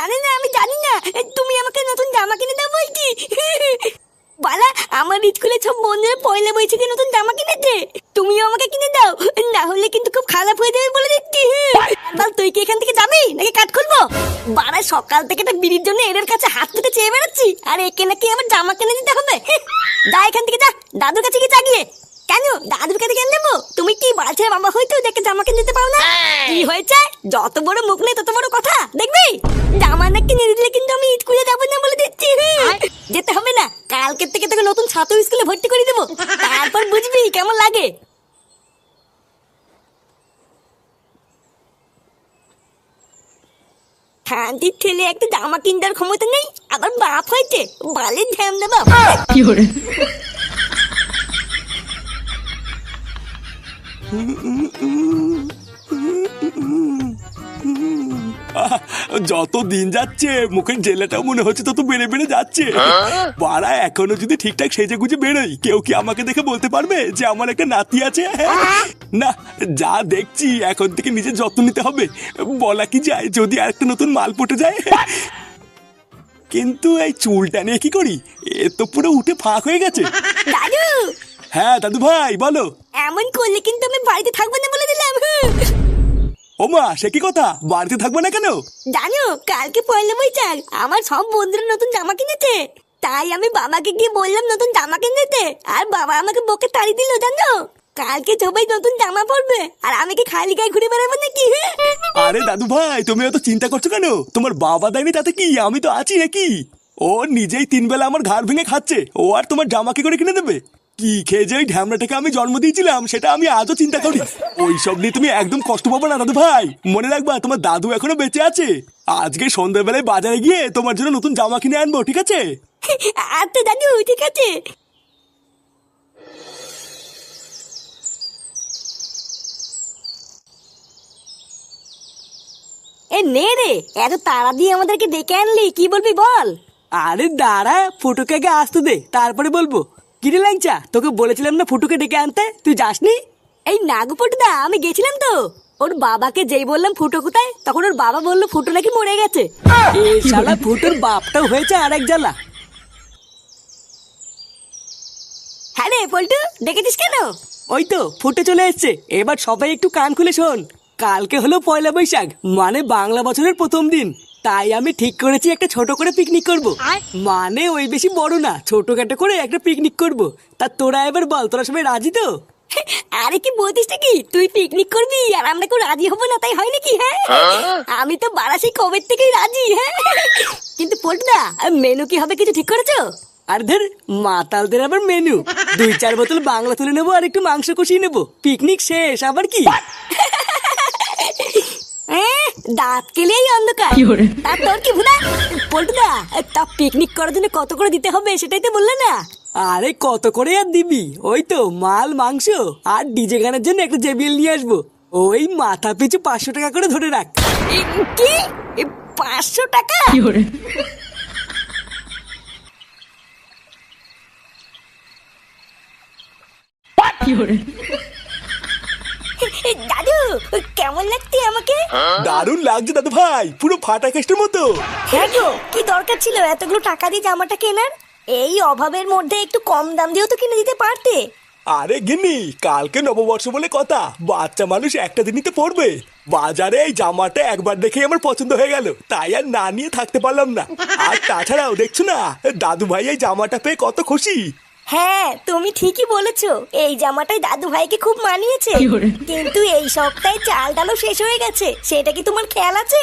জানি না, আমি জানি না। তুমি আমাকে নতুন জামা কিনে দাও বলছি। বালা, আমার স্কুলে সব বন্ধুরা পয়লা বৈশাখে নতুন জামা কিনেছে, তুমিও আমাকে কিনে দাও, না হলে কিন্তু খুব খারাপ হয়ে যাবে বলে দিচ্ছি। বল, তুই কি এখান থেকে যাবি নাকি কাট খুলবো? বাড়া, সকাল থেকে একটা বিড়ির জন্য এর কাছে হাত পেতে চেয়ে বেড়াচ্ছি, আর একে নাকি আমার জামা কিনে দিতে হবে। যা এখান থেকে, যা দাদুর কাছে গিয়ে চাগিয়ে। কেন দাদুর কাছে কেন দেবো? তুমি কি বাচ্চার বাবা হয়তো দেখে জামা কিনে দিতে পারো না? কি হয়েছে? যত বড় মুখ নেই তত বড় কথা, দেখবি? জামা না কিনে দিলে কিন্তু আমি স্কুলে যাবো না বলে দিচ্ছি। যেতে হবে না, কালকের থেকে তোকে নতুন ছাত্র স্কুলে ভর্তি করে দেবো, তারপর বুঝবি কেমন লাগে। শান্তির ছেলে একটা জামা কিনবার ক্ষমতা নেই, আবার বাপ হয়েছে, বালের ধ্যান দেবা। যত দিন যাচ্ছে মুখের জেলাটাও মনে হচ্ছে তত বেড়ে বেড়ে যাচ্ছে। বাড়া, এখনো যদি ঠিকঠাক সেজে গুজে বেরোই, কেউ কি আমাকে দেখে বলতে পারবে যে আমার একটা নাতি আছে? না, যা দেখছি এখন থেকে নিজের যত্ন নিতে হবে। বলা কি যায়, যদি আরেকটা নতুন মাল পটে যায়। কিন্তু এই চুলটা নিয়ে কি করি? এ তো পুরো উঠে ফাঁক হয়ে গেছে। দাদু! হ্যাঁ দাদু ভাই, বলো। এমন করলে কিন্তু আমি বাড়িতে থাকবো না বলে দিলাম। ওমা, সে কি কথা? বাড়িতে থাকবে না কেন? জানো, কালকে পয়লা বৈশাখ, আমার সব বন্ধুরা নতুন জামা কিনেছে, তাই আমি বাবাকে গিয়ে বললাম নতুন জামা কিনতে, আর বাবা আমাকে বকে তাড়ি দিল। জানো, কালকে সবাই নতুন জামা পরবে, আর আমি কি খালি গায়ে ঘুরে বেড়াবো নাকি? আরে দাদু ভাই, তুমি অত চিন্তা করছো কেন? তোমার বাবা দেয়নি তাতে কি, আমি তো আছি নাকি? ও নিজেই 3 বেলা আমার ঘাড় ভেঙে খাচ্ছে, ও আর তোমার জামা কি করে কিনে দেবে? কি খেয়ে যে ওই ঢ্যামড়াটাকে আমি জন্ম দিয়েছিলাম সেটা আমি আজও চিন্তা করি। ওইসব নিয়ে তুমি একদম কষ্ট পাবো না দাদু ভাই, মনে রাখবা তোমার দাদু এখনো বেঁচে আছে। আজকে সন্ধ্যাবেলায় বাজারে গিয়ে তোমার জন্য নতুন জামা কিনে আনবো, ঠিক আছে? আচ্ছা দাদু, ঠিক আছে। এ নে রে, এত তাড়া দিয়ে আমাদেরকে ডেকে আনলি, কি বলবি বল? আরে দাঁড়া, ফুটুকে আগে আসতে দে, তারপরে বলবো। কিরে ল্যাংচা, তোকে বলেছিলাম না ফুটুকে ডেকে আনতে, তুই যাসনি? এই নাগপুটদা, আমি গেছিলাম তো। ওর বাবাকে যেই বললাম ফুটো কোথায়, তখন ওর বাবা বললো ফুটো নাকি মরে গেছে। এই শালা ফুটুর বাপটাও হয়েছে আরেক জ্বালা। হ্যাঁ রে পল্টু, ডেকেছিস কেন? ওই তো ফুটে চলে এসছে, এবার সবাই একটু কান খুলে শোন। কালকে হলো পয়লা বৈশাখ, মানে বাংলা বছরের প্রথম দিন। তাই আমি ঠিক করেছি একটা ছোট করে পিকনিক করব। মানে ওই বেশি বড় না, ছোটখাটো করে একটা পিকনিক করব। তা তোরা এবার বল, তোরা সবাই রাজি তো? আরে কি বলতিস নাকি, তুই পিকনিক করবি আর আমরা কেউ রাজি হবো না, তাই হয় নাকি? হ্যাঁ, আমি তো বারাসি কবে থেকেই রাজি। হ্যাঁ, কিন্তু পল্টুদা, মেনু কি হবে কিছু ঠিক করেছো? আর ধর, মাতালদের আবার মেনু 2-4 বোতল বাংলা তুলে নেবো আর একটু মাংস কষিয়ে নেবো, পিকনিক শেষ। আবার কি? দাঁত কেলেই অন্ধকার। তা তোর কি ভুলা? পল্টুদা, তা পিকনিক করার জন্য কত করে দিতে হবে সেটাই তো বললে না? আরে কত করে আর দিবি, ওই তো মাল মাংস আর ডিজে গানের জন্য একটা জেবিএল নিয়ে আসবো। ওই মাথা পিছু 500 টাকা করে ধরে রাখ। কি 500 টাকা? দাদু, কেমন লাগছে আমাকে? দারুণ লাগছে দাদু ভাই, পুরো ফাটা কেস্টের মতো। হ্যাঁ গো, কি দরকার ছিল এতগুলো টাকা দিয়ে জামাটা কেনার? এই অভাবের মধ্যে একটু কম দাম দিয়েও তো কিনে দিতে পারতে। আরে গিন্নি, কালকে নববর্ষ বলে কথা, বাচ্চা মানুষ একটা দিনই তো পড়বে। বাজারে এই জামাটা একবার দেখেই আমার পছন্দ হয়ে গেল, তাই আর না নিয়ে থাকতে পারলাম না। আর তাছাড়াও দেখছো না, দাদু ভাই এই জামাটা পেয়ে কত খুশি। হ্যাঁ, তুমি ঠিকই বলেছো, এই জামাটাই দাদু ভাইকে খুব মানিয়েছে। কিন্তু এই সপ্তাহে চাল ডালও শেষ হয়ে গেছে, সেটা কি তোমার খেয়াল আছে?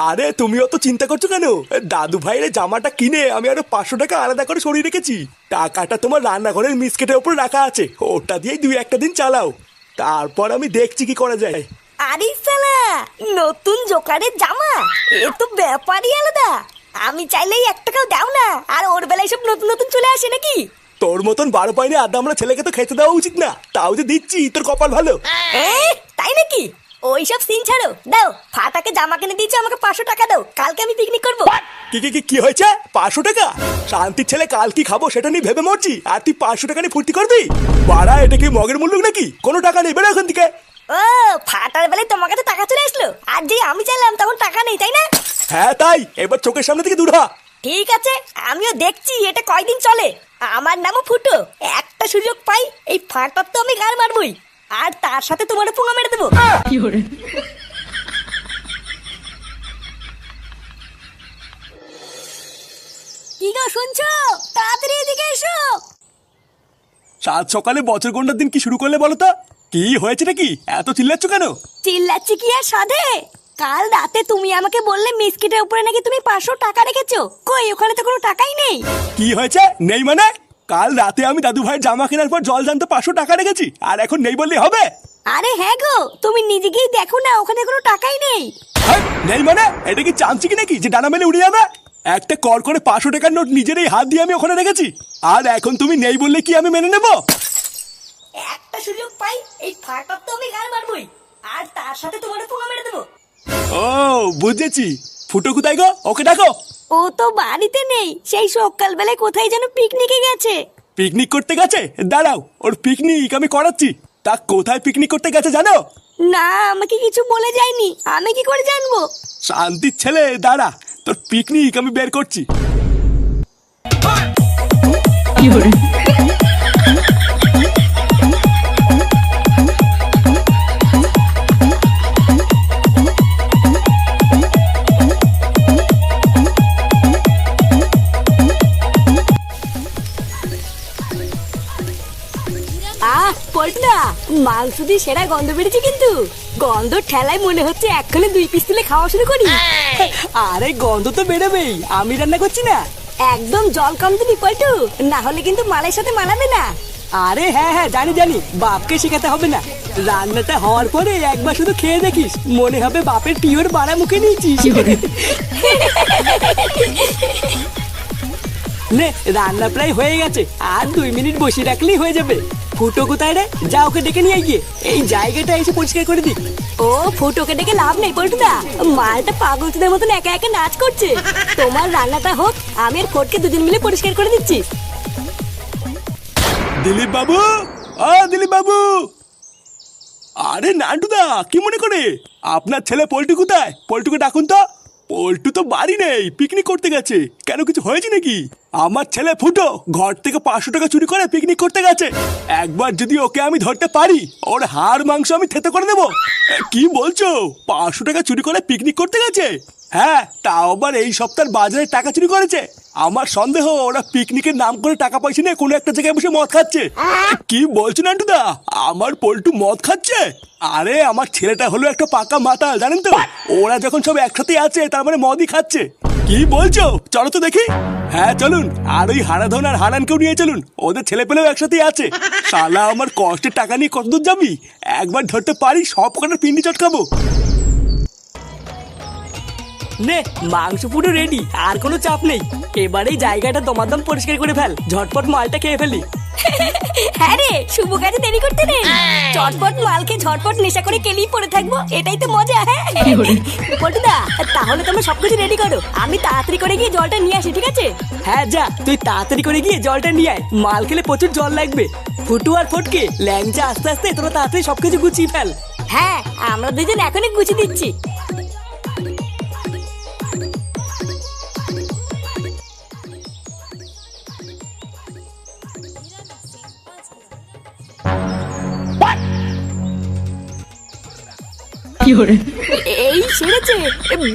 আরে তুমি অত চিন্তা করছো কেন? দাদু ভাইয়ের জামাটা কিনে আমি আরো 500 টাকা আলাদা করে সরিয়ে রেখেছি। টাকাটা তোমার রান্নাঘরের মিসকেটের উপর রাখা আছে, ওটা দিয়েই 2-1 দিন চালাও, তারপর আমি দেখছি কি করা যায়। আরে শালা, নতুন জোকারের জামা, এ তো ব্যাপারই আলাদা। আমি চাইলেই 1 টাকাও দাও না, আর ওর বেলায় সব নতুন নতুন চলে আসে নাকি? তোর মতন 12 পাইনি আদা আমরা ছেলেকে তো খেতে দেওয়া উচিত না, তাও যে দিচ্ছি, তোর কপাল ভালো। তাই নাকি? ওইসব সিন ছাড়ো, দাও ফাটাকে জামা কিনে দিয়েছো, আমাকে 500 টাকা দাও, কালকে আমি পিকনিক করবো। কি কি কি কি হয়েছে? 500 টাকা? শান্তির ছেলে কাল কি খাবো সেটা নিয়ে ভেবে মরছি, আর তুই 500 টাকা নিয়ে ফুর্তি করবি? বাড়া, এটা কি মগের মূল্য নাকি? কোনো টাকা নেই, বেরো এখান থেকে। ও, ফাটার বেলায় তোমার কাছে টাকা চলে আসলো, আর যে আমি চাইলাম তখন টাকা নেই, তাই না? হ্যাঁ তাই, এবার চোখের সামনে থেকে দূর হ। ঠিক আছে, আমিও দেখছি এটা কয়দিন চলে। আমার নামও ফুটো, একটা সুযোগ পাই এই ফাটার তো আমি গাল মারবই, আর তার সাথে তোমার পুঙ্গা মেরে দেবো। কি গো শুনছো? তাড়াতাড়ি এদিকে এসো। সাত সকালে বছর গন্ডার দিন কি শুরু করলে বলো তো? কি হয়েছে নাকি, এত চিল্লাচ্ছ কেন? চিল্লাচ্ছি কি আর সাধে? কাল রাতে তুমি আমাকে বললে মিসকিটের উপরে নাকি তুমি 500 টাকা রেখেছো। কই, ওখানে তো কোনো টাকাই নেই। কি হয়েছে নেই মানে? কাল রাতে আমি দাদু ভাইয়ের জামা কেনার পর জল জানতে 500 টাকা রেখেছি, আর এখন নেই বললে হবে? আরে হ্যাঁ গো, তুমি নিজে গিয়ে দেখো না, ওখানে কোনো টাকাই নেই। হ্যাঁ, নেই মানে? এটা কি চামচি কি নাকি যে ডানা মেলে উড়ে যাবে? একটা কর করে 500 টাকার নোট নিজের এই হাত দিয়ে আমি ওখানে রেখেছি, আর এখন তুমি নেই বললে কি আমি মেনে নেব? একটা সুযোগ পাই এই ফাটার তো আমি গাল মারবই, আর তার সাথে তোমার পুঙ্গা মেরে দেবো। ও বুঝেছি। ফুটো কোথায় গো? ওকে ডাকো। ও তো বাড়িতে নেই, সেই সকালবেলায় কোথায় যেন পিকনিকে গেছে। পিকনিক করতে গেছে? দাঁড়াও, ওর পিকনিক আমি করাচ্ছি। তা কোথায় পিকনিক করতে গেছে জানো? না, আমাকে কিছু বলে যায়নি, আমি কি করে জানবো? শান্তির ছেলে, দাঁড়া, তোর পিকনিক আমি বের করছি। পল্টুদা, মাংস দিয়ে সেরা গন্ধ বেড়েছে কিন্তু। গন্ধ ঠেলায় মনে হচ্ছে এক্ষুনি 2 পিস তুলে খাওয়া শুরু করি। আরে গন্ধ তো বেরোবেই, আমি রান্না করছি না। একদম জল কম দিবি পল্টু, না হলে কিন্তু মালের সাথে মানাবে না। আরে হ্যাঁ হ্যাঁ, জানি জানি, বাপকে শেখাতে হবে না। রান্নাটা হওয়ার পরে একবার শুধু খেয়ে দেখিস, মনে হবে বাপের পিওর বাড়া মুখে নিয়েছিস। নে, রান্না প্রায় হয়ে গেছে, আর 2 মিনিট বসিয়ে রাখলেই হয়ে যাবে। ফুটো কোথায় রে? যা ওকে ডেকে নিয়ে গিয়ে এই জায়গাটা এসে পরিষ্কার করে দিক। ও ফুটোকে ডেকে লাভ নেই পল্টুদা, মালটা পাগলদের মতন একা একা নাচ করছে। তোমার রান্নাটা হোক, আমি আর ফটকে দুজন মিলে পরিষ্কার করে দিচ্ছি। দিলীপ বাবু, ও দিলীপ বাবু। আরে নান্টুদা, কি মনে করে? আপনার ছেলে পল্টু কোথায়? পল্টুকে ডাকুন তো। পল্টু তো বাড়ি নেই, পিকনিক করতে গেছে। কেন, কিছু হয়েছে নাকি? আমার ছেলে ফুটো ঘর থেকে 500 টাকা চুরি করে পিকনিক করতে গেছে। একবার যদি ওকে আমি ধরতে পারি, ওর হাড় মাংস আমি থেতে করে দেবো। কি বলছো? 500 টাকা চুরি করে পিকনিক করতে গেছে? হ্যাঁ, তাও আবার এই সপ্তাহের বাজারে টাকা চুরি করেছে। আমার সন্দেহ ওরা পিকনিকের নাম করে টাকা পয়সা নিয়ে কোনো একটা জায়গায় বসে মদ খাচ্ছে। কি বলছো নান্টুদা, আমার পল্টু মদ খাচ্ছে? আরে আমার ছেলেটা হলো একটা পাকা মাতাল, জানেন তো। ওরা যখন সব একসাথে আছে তার মানে মদই খাচ্ছে। কি বলছো? চলো তো দেখি। হ্যাঁ চলুন, আর ওই হারাধন আর হারানকেও নিয়ে চলুন, ওদের ছেলে পেলেও একসাথে আছে। শালা আমার কষ্টের টাকা নিয়ে কতদূর যাবি? একবার ধরতে পারি সব কটার পিন্ডি চটকাবো। নে, মাংস পুরো রেডি, আর কোনো চাপ নেই। এবারে জায়গাটা দমাদম পরিষ্কার করে ফেল, ঝটপট মালটা খেয়ে ফেলি। হ্যাঁ রে, শুভ কাজে দেরি করতে নেই। চটপট মালকে ঝটপট নেশা করে কেলি পড়ে থাকবো, এটাই তো মজা। হ্যাঁ পল্টুদা, তাহলে তুমি সবকিছু রেডি করো, আমি তাড়াতাড়ি করে গিয়ে জলটা নিয়ে আসি, ঠিক আছে? হ্যাঁ যা, তুই তাড়াতাড়ি করে গিয়ে জলটা নিয়ে আয়, মাল খেলে প্রচুর জল লাগবে। ফুটু আর ফটকে ল্যাংচা আস্তে আস্তে তোরা তাড়াতাড়ি সবকিছু গুছিয়ে ফেল। হ্যাঁ, আমরা দুজন এখনই গুছিয়ে দিচ্ছি। এই সেরেছে,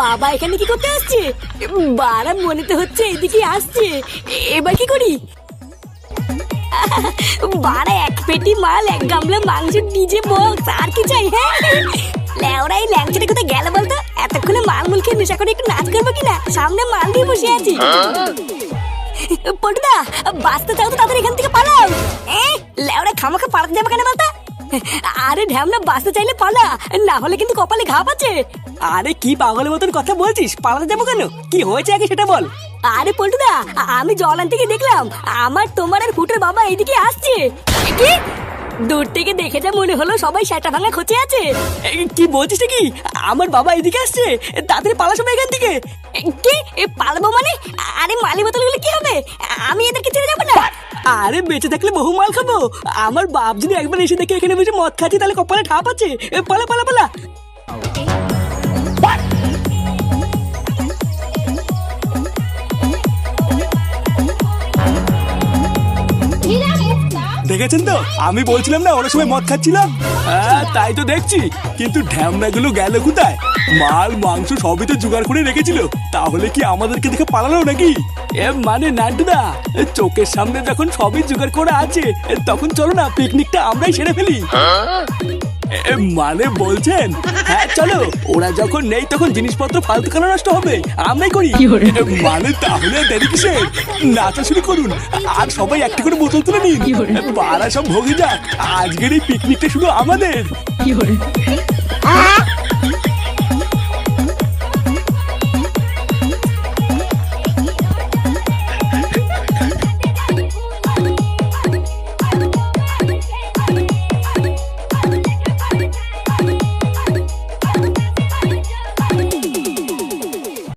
বাবা এখানে কি করতে আসছে? বারা মনে তো হচ্ছে এদিকে আসছে। এবার কি করি? বারা এক পেটি মাল, এক গামলা মাংস, ডিজে বক্স, আর কি চাই? হ্যাঁ লেওরা, এই ল্যাংচাটা কোথায় গেল বলতো? এতক্ষণে মাল মুল খেয়ে নেশা করে একটু নাচ করবো কিনা, সামনে মাল দিয়ে বসে আছি। পটুদা, বাঁচতে চাও তো তাদের এখান থেকে পালাও। লেওরা খামাখা পালাতে যাবে কেন বলতো? আরে ঢ্যামনা, বাঁচতে চাইলে পালা, না হলে কিন্তু কপালে ঘাপ আছে। আরে কি পাগলের মতন কথা বলছিস? পালাতে যাবো কেন? কি হয়েছে আগে সেটা বল। আরে পল্টুদা, আমি জল আনতে গিয়ে দেখলাম আমার, তোমার আর ফুটের বাবা এইদিকে আসছে। কি? দূর থেকে দেখে যা মনে হলো সবাই সেটা ভাঙা খোঁচে আছে। কি বলছিস কি? আমার বাবা এদিকে আসছে, তাড়াতাড়ি পালা সবাই এখান থেকে। কি পালাবো মানে? আরে মালি বোতলগুলো কি হবে? আমি এদেরকে ছেড়ে যাবো না। আরে বেঁচে থাকলে বহু মাল খাবো। আমার বাপ যদি একবার এসে দেখে এখানে বসে মদ খাচ্ছি, তাহলে কপালে ঠাপ আছে। পালা পালা পালা। দেখেছেন তো, আমি বলছিলাম না ওরা সবাই মদ খাচ্ছিল। হ্যাঁ তাই তো দেখছি, কিন্তু ঢ্যামনাগুলো গেল কোথায়? মাল মাংস সবই তো জোগাড় করে রেখেছিল, তাহলে কি আমাদেরকে দেখে পালালো নাকি? মানে নান্টুদা, চোখের সামনে যখন সবই জোগাড় করা আছে, তখন চলো না পিকনিকটা আমরাই সেরে ফেলি। মানে বলছেন? হ্যাঁ চলো, ওরা যখন নেই তখন জিনিসপত্র ফালতু কেন নষ্ট হবে, আমরাই করি। মানে তাহলে দেরি কিসের, নাচা শুরু করুন আর সবাই একটা করে বোতল তুলে নিন। পাড়া সব ভোগে যাক, আজকের এই পিকনিকটা শুধু আমাদের।